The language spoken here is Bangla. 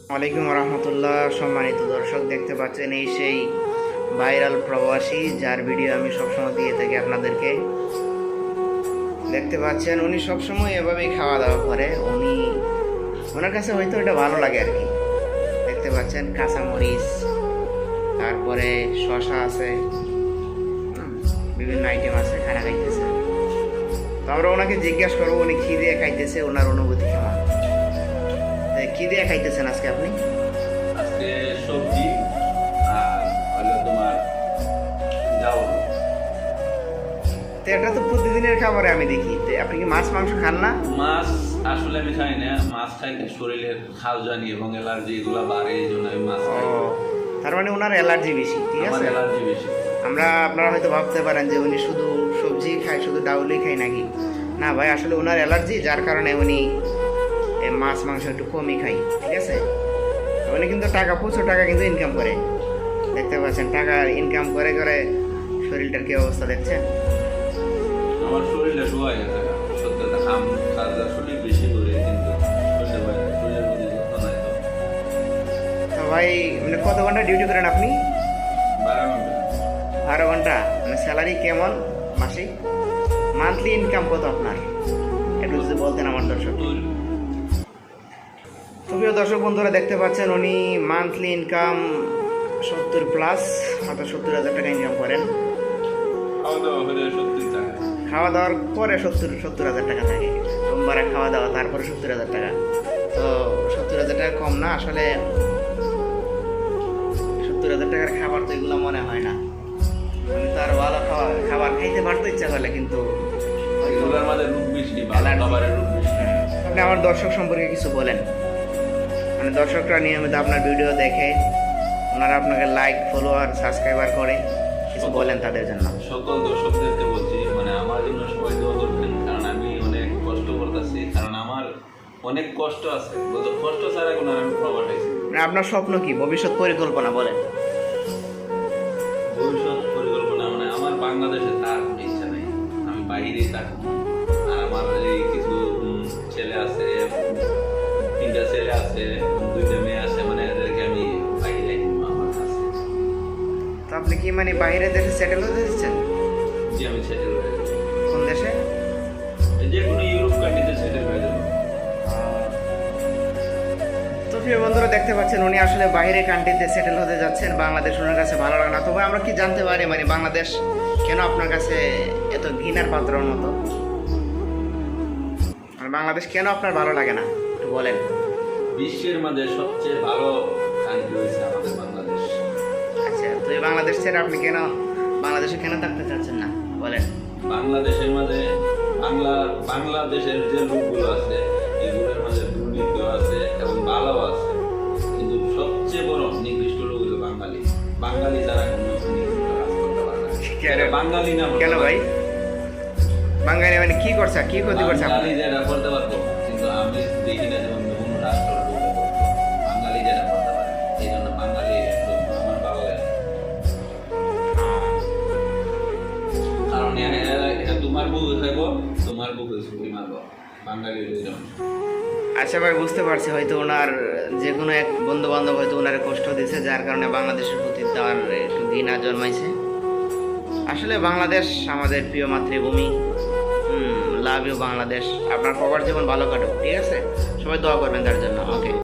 ওয়ালাইকুম রহমতুল্লাহ। সম্মানিত দর্শক, দেখতে পাচ্ছেন এই সেই ভাইরাল প্রবাসী যার ভিডিও আমি সবসময় দিয়ে থাকি আপনাদেরকে। দেখতে পাচ্ছেন উনি সবসময় এভাবেই খাওয়া দাওয়া করে। ওনার কাছে হয়তো এটা ভালো লাগে আর কি। দেখতে পাচ্ছেন কাঁচামরিচ, তারপরে শশা আছে, বিভিন্ন আইটেম আছে, খানা খাইতেছে। তো আমরা ওনাকে জিজ্ঞাসা করবো উনি কি দিয়ে খাইতেছে, ওনার অনুভূতি কেমন। কি দিয়ে খাইতেছেন আজকে আপনি? আজকে সবজি আর হলো তোমার ডাউল। তো এটা তো প্রতিদিনের খাবারে আমি দেখি। তো আপনি কি মাছ মাংস খান না? মাছ আসলে আমি খাই না। মাছ খাইলে শরীরের খাওয়ানি এবং অ্যালার্জি এগুলো বাড়ে, এই জন্য আমি মাছ খাই। তার মানে ওনার অ্যালার্জি বেশি, ঠিক আছে? অ্যালার্জি বেশি। আপনারা হয়তো ভাবতে পারেন যে উনি শুধু সবজি খায়, শুধু ডাউলই খায় নাকি। না ভাই, আসলে ওনার অ্যালার্জি, যার কারণে উনি মাছ মাংস একটু কমই খাই, ঠিক আছে? উনি কিন্তু প্রচুর টাকা কিন্তু ইনকাম করে। দেখতে পাচ্ছেন টাকা ইনকাম করে করে শরীরটার কি অবস্থা দেখছেন? আমার শরীরটা শুয়ে গেছে, সত্যি কথা। কাম কাজ আসলে বেশি করে, কিন্তু শরীরের প্রতি যত্ন নাই। তো ভাই মানে কত ঘন্টা ডিউটি করেন আপনি? 12 ঘন্টা। 12 ঘন্টা। মানে স্যালারি কেমন মাসিক? মান্থলি ইনকাম কত আপনার একটু যদি বলতেন আমার দর্শক। তো প্রিয় দর্শক বন্ধুরা, দেখতে পাচ্ছেন উনি মান্থলি ইনকাম 70+, অর্থাৎ 70,000 টাকা ইনকাম করেন। খাওয়া দাওয়ার পরে 70,000 টাকা থাকে। সোমবারে খাওয়া দাওয়া, তারপরে 70,000 টাকা। তো 70,000 টাকা কম না আসলে। 70,000 টাকার খাবার তো এগুলো মনে হয় না। আমি তো আর ভালো খাবার খাইতে পারতে ইচ্ছা করলে, কিন্তু আপনি আমার দর্শক সম্পর্কে কিছু বলেন। মানে দর্শকরা নিয়মিত আপনার ভিডিও দেখে, ওনারা আপনাকে লাইক, ফলোয়ার, সাবস্ক্রাইবার করে, কিছু বলেন তাদের জন্য। সকল দর্শকদেরকে বলছি, মানে আমার জন্য সবাই দোয়া করবেন, কারণ আমি অনেক কষ্ট করতেছি। কারণ আমার অনেক কষ্ট আছে, কষ্ট ছাড়া কোনো আমি প্রবাটাইছি। মানে আপনার স্বপ্ন কি, ভবিষ্যৎ পরিকল্পনা বলেন? ভবিষ্যৎ পরিকল্পনা মানে আমার বাংলাদেশে তার কোনো ইচ্ছা নেই, আমি বাইরেই থাকবো। আর আমার এই কিছু ছেলে আছে, 3টা ছেলে আছে, 2টা মেয়ে আছে, মানে এদেরকে আমি বাইরে আমার কাছে। তো আপনি কি মানে বাইরে দেশে সেটেল হতে দিচ্ছেন? যে আমি সেটেল হয়ে যাবো। কোন দেশে? যে কোনো ইউরোপ কান্ট্রিতে সেটেল হয়ে যাবো। তো প্রিয় বন্ধুরা, দেখতে পাচ্ছেন উনি আসলে বাইরে কান্ট্রিতে সেটেল হতে যাচ্ছেন। বাংলাদেশ ওনার কাছে ভালো লাগে না। তবে আমরা কি জানতে পারি মানে বাংলাদেশ কেন আপনার কাছে এত ঘৃণার পাত্রর মতো? মানে বাংলাদেশ কেন আপনার ভালো লাগে না একটু বলেন। বিশ্বের মধ্যে সবচেয়ে ভালো কান্ট্রি হয়েছে আমাদের বাংলাদেশ। আচ্ছা, তো এই বাংলাদেশ ছেড়ে আপনি বাংলাদেশে কেন থাকতে চাচ্ছেন না বলেন? বাংলাদেশের মধ্যে বাংলাদেশের যে লোকগুলো আছে, এগুলোর মধ্যে দুর্নীতিও আছে এবং ভালো আছে, কিন্তু সবচেয়ে বড় নিকৃষ্ট লোক হলো বাঙালি যারা কোনো কাজ করতে পারে না। বাঙালি না কেন ভাই? বাঙালি মানে কি করছে, কি ক্ষতি করছে? বাঙালি যেটা করতে পারবো, কিন্তু আমি দেখি না যেমন কোনো রাষ্ট্র বাঙালি যেটা করতে পারে, এই জন্য বাঙালি আমার ভালো লাগে। কারণ এটা তোমার বউ খাইব, তোমার বউ ছুটি মারবো, বাঙালি যেমন। আচ্ছা ভাই, বুঝতে পারছি হয়তো ওনার যে কোনো এক বন্ধু বান্ধব হয়তো ওনার কষ্ট দিয়েছে, যার কারণে বাংলাদেশের প্রতি তার একটু ঘৃণা জন্মাইছে। আসলে বাংলাদেশ আমাদের প্রিয় মাতৃভূমি। Love you Bangladesh. আপনার প্রবাস জীবন ভালো কাটুক, ঠিক আছে? সবাই দোয়া করবেন তার জন্য। ওকে।